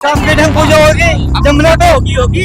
शाम के टाइम पूजा होगी जमुना पे होगी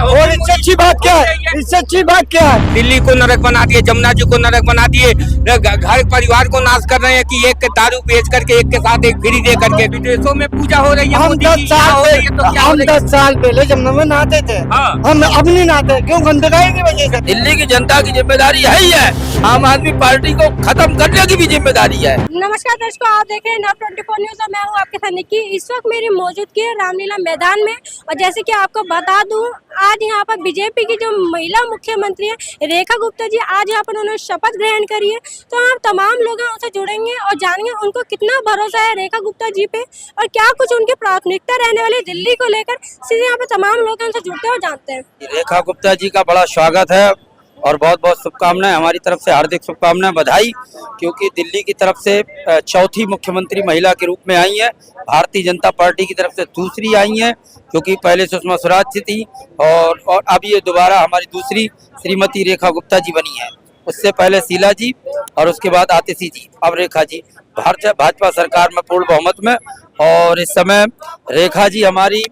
और इससे अच्छी बात क्या है? इससे अच्छी बात क्या है? दिल्ली को नरक बना दिए, जमुना जी को नरक बना दिए, घर परिवार को नाश कर रहे हैं कि एक के दारू बेच करके एक के साथ एक फ्री दे करके। विदेशों में पूजा हो रही है, हम मोदी 10 की, साल यहाँ हो रही है, तो पहले क्या हो हम रही है? 10 साल पहले जमुना में नहाते थे। हाँ। हम अब नहीं नहाते, क्यों? गंदगाई की वजह से। दिल्ली की जनता की जिम्मेदारी है ही है, आम आदमी पार्टी को खत्म करने की भी जिम्मेदारी है। नमस्कार दर्शकों, आप देख रहे हैं नव 24 न्यूज और मैं हूं आपके साथ निक्की। इस वक्त मेरी मौजूदगी है रामलीला मैदान में और जैसे कि आपको बता दूं, आज यहाँ पर बीजेपी की जो महिला मुख्यमंत्री है रेखा गुप्ता जी, आज यहाँ पर उन्होंने शपथ ग्रहण करी है। तो हम तमाम लोग हैं उनसे जुड़ेंगे और जानेंगे उनको कितना भरोसा है रेखा गुप्ता जी पे और क्या कुछ उनकी प्राथमिकता रहने वाली दिल्ली को लेकर। सीधे यहाँ पे तमाम लोग हैं उनसे जुड़ते हैं और जानते हैं। रेखा गुप्ता जी का बड़ा स्वागत है और बहुत बहुत शुभकामनाएं, हमारी तरफ से हार्दिक शुभकामनाएं, बधाई, क्योंकि दिल्ली की तरफ से चौथी मुख्यमंत्री महिला के रूप में आई हैं। भारतीय जनता पार्टी की तरफ से दूसरी आई हैं, क्योंकि पहले सुषमा स्वराज जी थी और अब ये दोबारा हमारी दूसरी श्रीमती रेखा गुप्ता जी बनी है। उससे पहले शीला जी और उसके बाद आतिशी जी, अब रेखा जी भाजपा सरकार में पूर्ण बहुमत में। और इस समय रेखा जी हमारी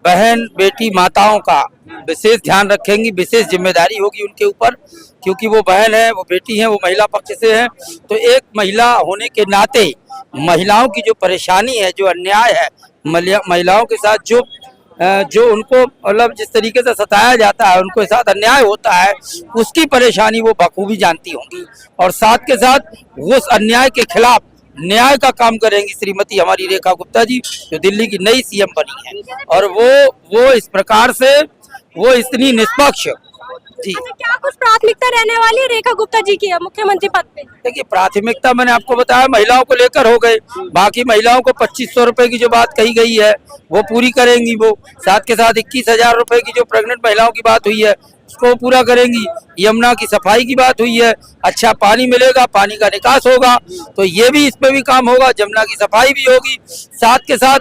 बहन बेटी माताओं का विशेष ध्यान रखेंगी, विशेष जिम्मेदारी होगी उनके ऊपर, क्योंकि वो बहन है, वो बेटी है, वो महिला पक्ष से है। तो एक महिला होने के नाते महिलाओं की जो परेशानी है, जो अन्याय है, महिलाओं के साथ जो उनको मतलब जिस तरीके से सताया जाता है, उनके साथ अन्याय होता है, उसकी परेशानी वो बखूबी जानती होंगी और साथ के साथ वो उस अन्याय के खिलाफ न्याय का काम करेंगी श्रीमती हमारी रेखा गुप्ता जी, जो दिल्ली की नई सीएम बनी है। और वो इस प्रकार से वो इतनी निष्पक्ष जी। अच्छा, क्या कुछ प्राथमिकता रहने वाली है रेखा गुप्ता जी की मुख्यमंत्री पद पे? देखिए, प्राथमिकता मैंने आपको बताया महिलाओं को लेकर हो गए, बाकी महिलाओं को 2500 रुपए की जो बात कही गई है वो पूरी करेंगी। वो साथ के साथ 21,000 रुपए की जो प्रेग्नेंट महिलाओं की बात हुई है उसको पूरा करेंगी। यमुना की सफाई की बात हुई है, अच्छा पानी मिलेगा, पानी का निकास होगा, तो ये भी इस पे भी काम होगा, जमुना की सफाई भी होगी। साथ के साथ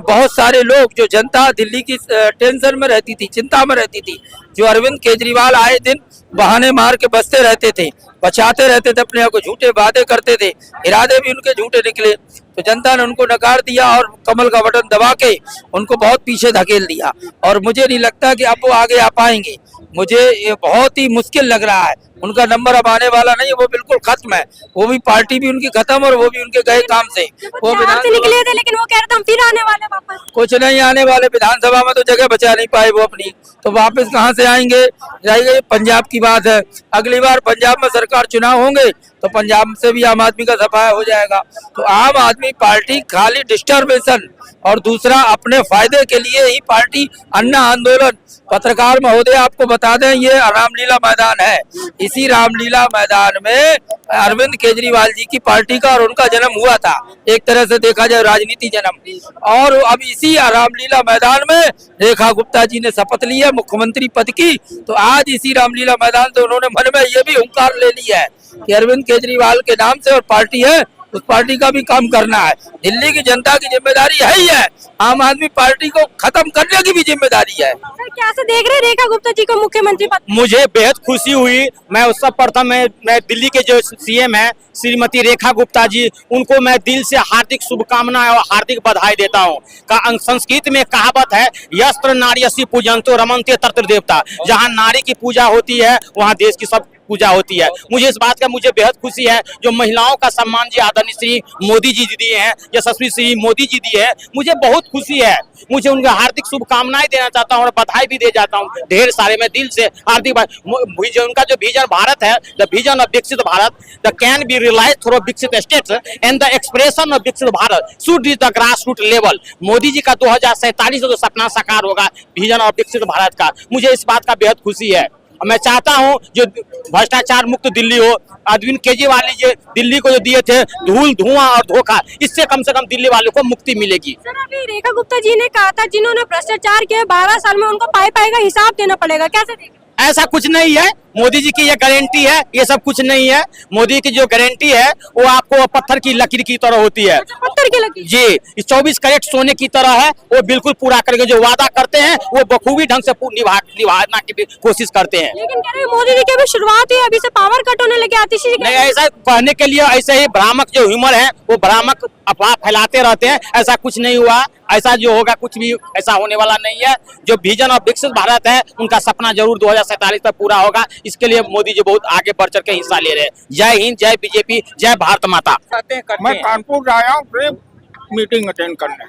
बहुत सारे लोग, जो जनता दिल्ली की टेंशन में रहती थी, चिंता में रहती थी, जो अरविंद केजरीवाल आए दिन बहाने मार के बसते रहते थे, बचाते रहते थे अपने आप को, झूठे वादे करते थे, इरादे भी उनके झूठे निकले, तो जनता ने उनको नकार दिया और कमल का बटन दबा के उनको बहुत पीछे धकेल दिया। और मुझे नहीं लगता कि अब वो आगे आ पाएंगे, मुझे ये बहुत ही मुश्किल लग रहा है। उनका नंबर अब आने वाला नहीं है, वो बिल्कुल खत्म है, वो भी पार्टी भी उनकी खत्म और वो भी उनके गए काम से। वो से निकले थे लेकिन वो कह रहे थे हम फिर आने वाले वापस। कुछ नहीं आने वाले, विधानसभा में तो जगह बचा नहीं पाए वो अपनी, तो वापस कहाँ से आएंगे? जाएंगे। पंजाब की बात है, अगली बार पंजाब में सरकार चुनाव होंगे तो पंजाब से भी आम आदमी का सफाया हो जाएगा। तो आम आदमी पार्टी खाली डिस्टर्बेशन और दूसरा अपने फायदे के लिए ही पार्टी अन्ना आंदोलन। पत्रकार महोदय आपको बता दें, ये रामलीला मैदान है, इसी रामलीला मैदान में अरविंद केजरीवाल जी की पार्टी का और उनका जन्म हुआ था, एक तरह से देखा जाए राजनीति जन्म। और अब इसी रामलीला मैदान में रेखा गुप्ता जी ने शपथ ली है मुख्यमंत्री पद की। तो आज इसी रामलीला मैदान से उन्होंने मन में ये भी हुंकार ले लिया है कि अरविंद केजरीवाल के नाम से और पार्टी है, उस पार्टी का भी काम करना है। दिल्ली की जनता की जिम्मेदारी है ही है, आम आदमी पार्टी को खत्म करने की भी जिम्मेदारी है। सर, क्या से देख रहे हैं रेखा गुप्ता जी को मुख्यमंत्री पद? मुझे बेहद खुशी हुई। मैं उससे प्रथम मैं दिल्ली के जो सीएम है श्रीमती रेखा गुप्ता जी, उनको मैं दिल से हार्दिक शुभकामनाएं और हार्दिक बधाई देता हूं। संस्कृत में कहावत है, यस्त्र नार्यसि पूजन्तो रमन्ते तत्र देवता। जहां नारी की पूजा होती है वहां देश की सब पूजा होती है। मुझे इस बात का मुझे बेहद खुशी है, जो महिलाओं का सम्मान जी आदरणीय श्री मोदी जी दिए हैं, यशस्वी श्री मोदी जी दिए हैं, मुझे बहुत खुशी है। मुझे उनका हार्दिक शुभकामनाएं देना चाहता हूं और बधाई भी दे जाता हूं ढेर सारे, मैं दिल से हार्दिक। उनका जो विजन भारत है, the vision of Viksit Bharat, the can be realised through Viksit states and the expression of Viksit Bharat should reach the grass root level. Modi ji का 2047 जो सपना साकार होगा विजन ऑफ विकसित भारत का, मुझे इस बात का बेहद खुशी है। मैं चाहता हूं जो भ्रष्टाचार मुक्त दिल्ली हो। अरविंद केजरीवाल जी दिल्ली को जो दिए थे धूल धुआं और धोखा, इससे कम से कम दिल्ली वालों को मुक्ति मिलेगी। सर, अभी रेखा गुप्ता जी ने कहा था जिन्होंने भ्रष्टाचार किया 12 साल में उनको पाई का हिसाब देना पड़ेगा, कैसे देखें? ऐसा कुछ नहीं है, मोदी जी की ये गारंटी है, ये सब कुछ नहीं है। मोदी की जो गारंटी है वो आपको पत्थर की लकीर की तरह होती है। पत्थर की लकीर। जी, 24 कैरेट सोने की तरह है, वो बिल्कुल पूरा करके जो वादा करते हैं वो बखूबी ढंग से निभाना की कोशिश करते हैं। लेकिन कह रहे हैं मोदी जी की अभी शुरुआत हुई, अभी से पावर कट होने लगे, आतिशी नहीं, ऐसा कहने के लिए ऐसे ही भ्रामक जो ह्यूमर है वो भ्रामक अफवाह फैलाते रहते हैं। ऐसा कुछ नहीं हुआ, ऐसा जो होगा कुछ भी ऐसा होने वाला नहीं है। जो विजन और विकसित भारत है उनका सपना जरूर 2047 तक पूरा होगा। इसके लिए मोदी जी बहुत आगे बढ़ चढ़ के हिस्सा ले रहे हैं। जय हिंद, जय बीजेपी, जय भारत माता। मैं कानपुर आया हूँ सिर्फ मीटिंग अटेंड करने,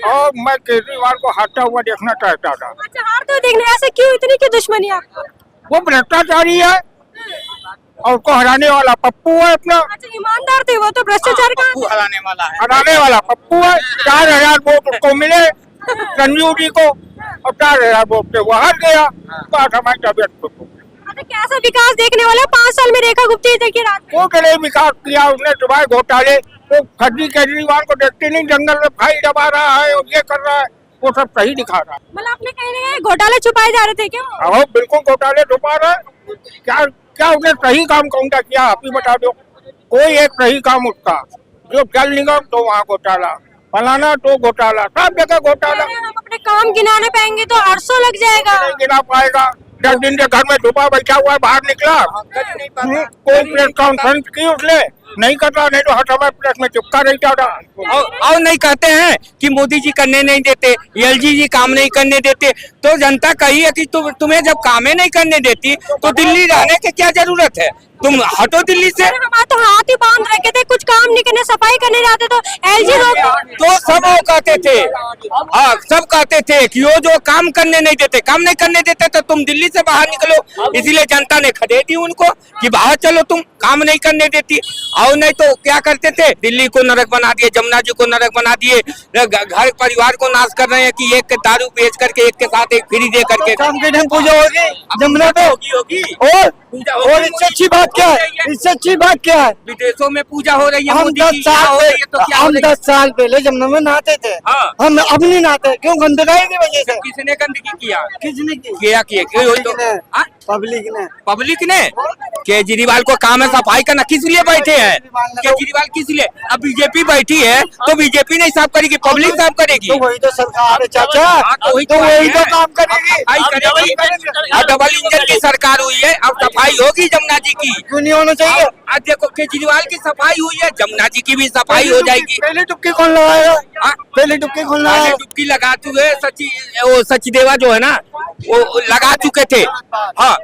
और मैं केजरीवाल को हारता हुआ देखना चाहता था। अच्छा, हार तो देखने, ऐसे क्यों, इतनी क्यों दुश्मनी आपको? वो भ्रष्टाचारी है और उसको हराने वाला पप्पू है अपना। अच्छा, ईमानदार थे वो, तो भ्रष्टाचार का हराने वाला है, हराने वाला पप्पू है। 4000 वोट उसको मिले संजीव जी को, और 4000 वोट से वो हार गया। बात हमारी तबियत को। अच्छा, कैसा विकास देखने वाला है 5 साल में रेखा गुप्ता जी देखिए रात में? वो के लिए विकास किया उसने, सुबह घोटाले, वो फर्जी केजरीवाल को देखते नहीं, जंगल में फाइल दबा रहा है और ये कर रहा है, वो सब सही दिखा रहा है। मतलब आपने कहीं ना कहीं घोटाले छुपाए जा रहे थे क्या? हाँ, बिल्कुल घोटाले छुपा रहा है। क्या उसने सही काम कौन सा किया, आप ही बता दो। कोई एक सही काम उसका, जो जल निगम तो वहाँ घोटाला, फलाना तो घोटाला, सब जगह घोटाला। हम अपने काम गिनाने पाएंगे तो अरसों लग जाएगा। नहीं गिना पाएगा। 10 दिन के घर में छुपा बैठा हुआ है, बाहर निकला कोई प्रेस कॉन्फ्रेंस की उसने नहीं करता, नहीं तो हर समय प्रेस में चिपका रहता था। और नहीं कहते हैं कि मोदी जी करने नहीं देते, एलजी जी काम नहीं करने देते, तो जनता कही है कि तुम्हें जब कामें नहीं करने देती तो दिल्ली रहने की क्या जरूरत है, तुम हटो दिल्ली से। हमारे तो हाथ ही बांध रखे थे, कुछ काम नहीं करने, सफाई करने जाते तो एलजी तो सब वो कहते थे, हाँ सब कहते थे कि वो जो काम करने नहीं देते, काम नहीं करने देते तो तुम दिल्ली से बाहर निकलो। इसीलिए जनता ने खदे दी उनको कि बाहर चलो, तुम काम नहीं करने देती। और नहीं तो क्या करते थे, दिल्ली को नरक बना दिए, जमुना जी को नरक बना दिए, घर परिवार को नाश कर रहे हैं कि एक दारू बेच करके एक के साथ एक फ्री दे करके। शाम के टाइम पूजा होगी जमुना पे, होगी और इससे अच्छी बात क्या है, इससे अच्छी बात क्या है? विदेशों में पूजा हो रही है, हम मोदी 10 की यहाँ साल हो रही है तो क्या हो हम रही है? 10 साल पहले जमुना में नहाते थे, हाँ। हम अब नहीं नहाते, क्यों? गंदगाई की वजह से। किसने गंदगी किया? किसने की? किया क्यों तो हाँ? पब्लिक ने केजरीवाल को काम है सफाई करना, किस लिए बैठे हैं केजरीवाल, किस लिए? अब बीजेपी बैठी है तो बीजेपी नहीं साफ करेगी, पब्लिक साफ करेगी। तो वही तो सरकार है चाचा, हाँ, तो वही तो काम करेगी। डबल इंजन की सरकार हुई है, अब सफाई होगी जमुना जी की। क्यों नहीं होना चाहिए? आज देखो केजरीवाल की सफाई हुई है, जमुना जी की भी सफाई हो जाएगी। पहले डुबकी कौन लगाएगा? हाँ? पहले डुबकी कौन पहले लगाएगा? डुबकी लगा चुके वो सचदेवा जो है ना, वो लगा चुके थे। हाँ,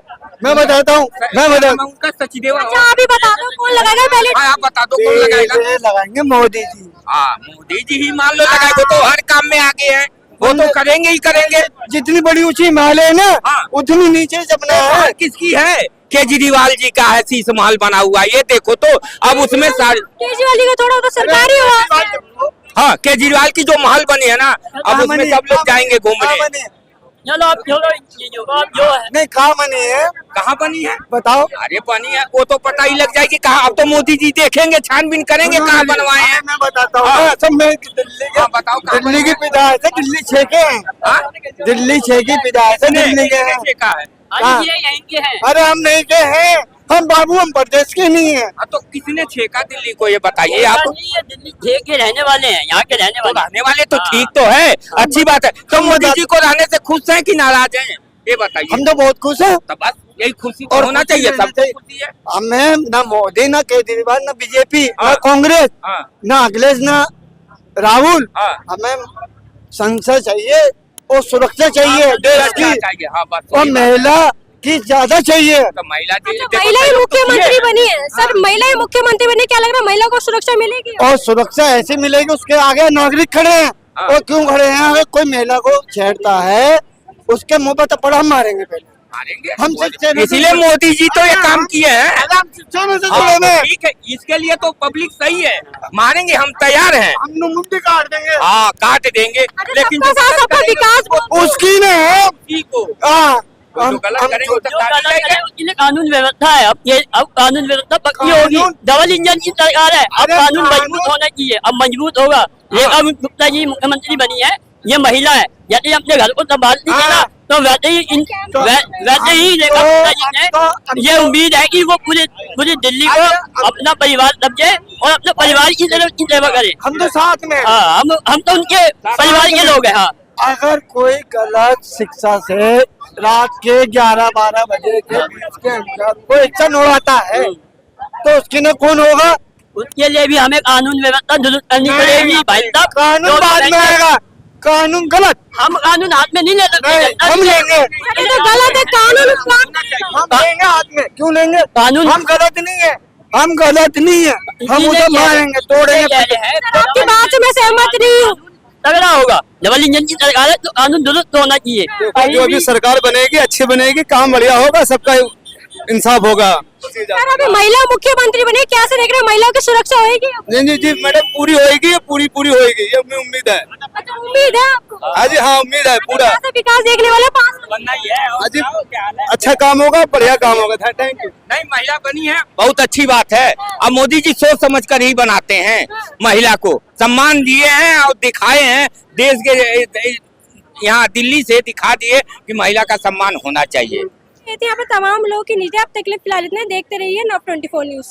मैं बताता हूँ, उनका सचदेवा। अच्छा, आप ही बता दो कौन लगाएगा पहले? हाँ, आप बता दो कौन लगाएगा? लगाएंगे मोदी जी। हाँ, मोदी जी ही मान लो लगाएंगे, तो हर काम में आगे हैं, वो तो करेंगे ही करेंगे। जितनी बड़ी ऊंची हिमालय है ना, हाँ। उतनी नीचे जमुना है। किसकी है? केजरीवाल जी का है, शीश महल बना हुआ, ये देखो तो। अब उसमें सारे केजरीवाल जी का थोड़ा तो सरकारी हुआ। हाँ, केजरीवाल की जो महल बनी है ना, अब उसमें सब लोग जाएंगे घूमने। चलो आप जो है नहीं, कहाँ बनी है? कहाँ बनी है बताओ। अरे बनी है, वो तो पता ही लग जाएगी कहाँ। अब तो मोदी जी देखेंगे, छानबीन करेंगे कहाँ बनवाए हैं। मैं बताता हूँ। हाँ। सब मैं दिल्ली बताओ कहाँ दिल्ली की विधायक है, दिल्ली 6 के हैं। हाँ? दिल्ली 6 की विधायक है, दिल्ली के हैं। किसने कहा है? हाँ। यहीं के हैं। अरे हम नहीं के हैं, हम बाबू, हम प्रदेश के नहीं है। हाँ, तो किसने छेका दिल्ली को, ये बताइए आप। दिल्ली के रहने वाले हैं, यहाँ के रहने तो रहने वाले तो ठीक तो है, अच्छी बात है। तो मोदी जी को रहने से खुश हैं कि नाराज हैं, ये बताइए। हम तो बहुत खुश हैं। तो बस यही खुशी तो होना चाहिए, सब खुशी है। हमें ना मोदी, ना केजरीवाल, ना बीजेपी, ना हाँ। कांग्रेस, हाँ। ना अखिलेश, ना राहुल। हाँ। हमें संसद चाहिए और सुरक्षा चाहिए देश की, चाहिए। हाँ, बस और महिला की ज्यादा चाहिए। तो महिला जी देखो, महिला ही मुख्यमंत्री बनी है सर, महिला ही मुख्यमंत्री बनी, क्या लग रहा है महिला को सुरक्षा मिलेगी? और सुरक्षा ऐसी मिलेगी, उसके आगे नागरिक खड़े हैं। हाँ। और क्यों खड़े हैं? अगर कोई महिला को छेड़ता है, उसके मुंह पर थप्पड़ हम मारेंगे पहले। मारेंगे हम शिक्षा में- इसीलिए मोदी जी तो ये काम किए हैं। हम शिक्षा में से हाँ, जुड़े हैं। ठीक है, इसके लिए तो पब्लिक सही है, मारेंगे, हम तैयार हैं। हम मुंडी काट देंगे। हाँ, काट देंगे, लेकिन सबका साथ सबका विकास उसकी ने है। ठीक हो, हाँ, जो गलत करेंगे तो काट जाएगा। कानून व्यवस्था है, अब कानून व्यवस्था पक्की होगी। डबल इंजन की सरकार है, अब अरे कानून कानून- मजबूत होना चाहिए, अब मजबूत होगा। रेखा गुप्ता जी मुख्यमंत्री बनी है, ये महिला है, यदि अपने घर को संभालती है ना, तो वैसे ही रेखा गुप्ता जी ने ये उम्मीद है कि वो पूरी दिल्ली को अपना परिवार समझे और अपने परिवार की सेवा करे। हम तो साथ में हैं। हाँ, हम तो उनके परिवार के लोग हैं। हाँ, अगर कोई गलत शिक्षा से रात के 11-12 बजे के बीच के अंदर कोई एक्शन उड़ाता है तो उसकी न कौन होगा? उसके लिए भी हमें कानून व्यवस्था दुरुस्त करनी पड़ेगी भाई साहब। कानून बाद में आएगा, कानून गलत हम कानून हाथ में नहीं ले सकते। हम लेंगे, ये तो गलत है, कानून हम लेंगे हाथ में। क्यों लेंगे? कानून हम गलत नहीं है, हम गलत नहीं है, हम उसे मारेंगे, तोड़ेंगे। आपकी बात से मैं सहमत नहीं हूँ। तगड़ा होगा। डबल इंजन की सरकार है तो कानून दुरुस्त होना चाहिए। जो भी सरकार बनेगी अच्छी बनेगी, काम बढ़िया होगा, सबका इंसाफ होगा। सर अभी महिला मुख्यमंत्री बने, क्या से देख रहे हैं महिलाओं की सुरक्षा होगी? जी जी मैडम, पूरी होएगी, पूरी होएगी, ये हमें उम्मीद है। अच्छा, उम्मीद है आपको? हाँ जी हाँ, उम्मीद है पूरा। कैसा विकास देखने वाले 5 हाँ जी, अच्छा काम होगा, बढ़िया काम होगा। Thank you. नहीं, महिला बनी है, बहुत अच्छी बात है। अब मोदी जी सोच समझ कर ही बनाते हैं। महिला को सम्मान दिए हैं और दिखाए हैं, देश के यहाँ दिल्ली से दिखा दिए कि महिला का सम्मान होना चाहिए। यहाँ पे तमाम लोगों की निजी आप तकलीफ फिलहाल इतने देखते रहिए NOW 24 न्यूज।